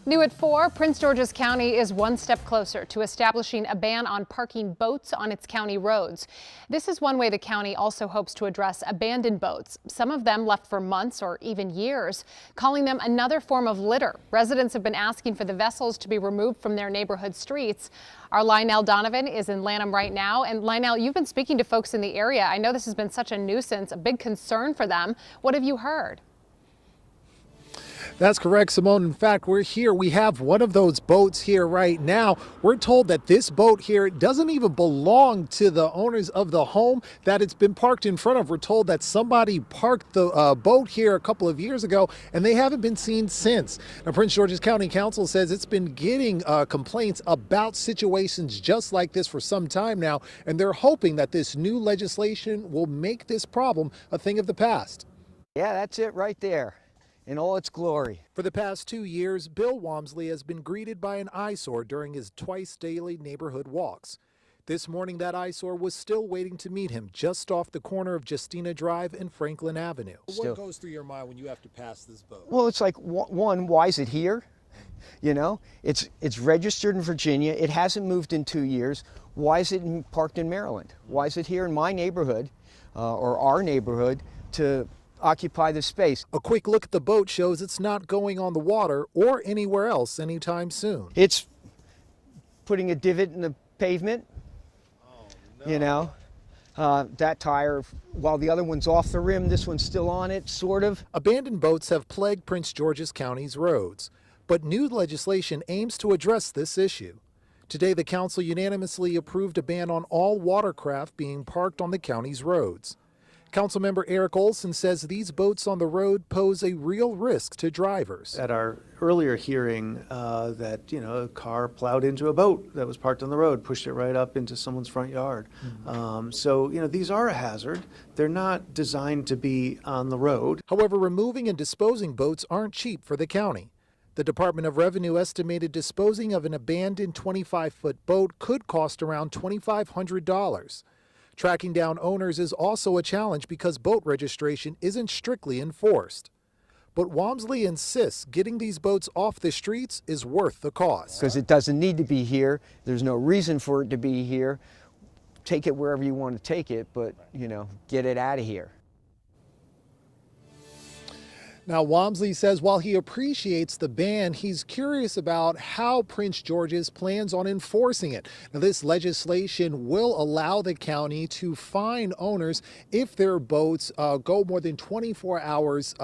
New at 4, Prince George's County is one step closer to establishing a ban on parking boats on its county roads. This is one way the county also hopes to address abandoned boats, some of them left for months or even years, calling them another form of litter. Residents have been asking for the vessels to be removed from their neighborhood streets. Our Lionel Donovan is in Lanham right now. And Lionel, you've been speaking to folks in the area. I know this has been such a nuisance, a big concern for them. What have you heard? That's correct, Simone. In fact, we're here. We have one of those boats here right now. We're told that this boat here doesn't even belong to the owners of the home that it's been parked in front of. We're told that somebody parked the boat here a couple of years ago, and they haven't been seen since. Now, Prince George's County Council says it's been getting complaints about situations just like this for some time now, and they're hoping that this new legislation will make this problem a thing of the past. Yeah, that's it right there, in all its glory. For the past 2 years, Bill Walmsley has been greeted by an eyesore during his twice daily neighborhood walks. This morning, that eyesore was still waiting to meet him just off the corner of Justina Drive and Franklin Avenue. What goes through your mind when you have to pass this boat? Well, it's like, one, why is it here? You know, it's registered in Virginia. It hasn't moved in 2 years. Why is it parked in Maryland? Why is it here in my neighborhood or our neighborhood to occupy the space? A quick look at the boat shows it's not going on the water or anywhere else anytime soon. It's putting a divot in the pavement. Oh, no. You know, that tire, while the other one's off the rim, this one's still on it, sort of. Abandoned boats have plagued Prince George's County's roads, but new legislation aims to address this issue. Today, the council unanimously approved a ban on all watercraft being parked on the county's roads. Councilmember Eric Olson says these boats on the road pose a real risk to drivers. At our earlier hearing, that a car plowed into a boat that was parked on the road, pushed it right up into someone's front yard. So these are a hazard. They're not designed to be on the road. However, removing and disposing boats aren't cheap for the county. The Department of Revenue estimated disposing of an abandoned 25-foot boat could cost around $2,500. Tracking down owners is also a challenge because boat registration isn't strictly enforced. But Walmsley insists getting these boats off the streets is worth the cost. Because it doesn't need to be here. There's no reason for it to be here. Take it wherever you want to take it, but, get it out of here. Now, Walmsley says while he appreciates the ban, he's curious about how Prince George's plans on enforcing it. Now, this legislation will allow the county to fine owners if their boats go more than 24 hours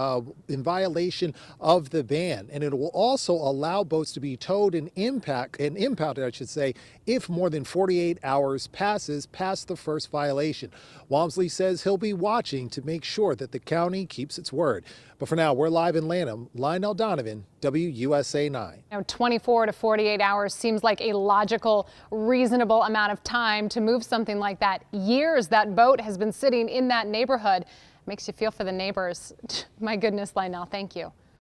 in violation of the ban. And it will also allow boats to be towed and impounded, if more than 48 hours passes past the first violation. Walmsley says he'll be watching to make sure that the county keeps its word. But for now, we're live in Lanham. Lionel Donovan, WUSA 9. Now, 24 to 48 hours seems like a logical, reasonable amount of time to move something like that. Years that boat has been sitting in that neighborhood. Makes you feel for the neighbors. My goodness, Lionel, thank you.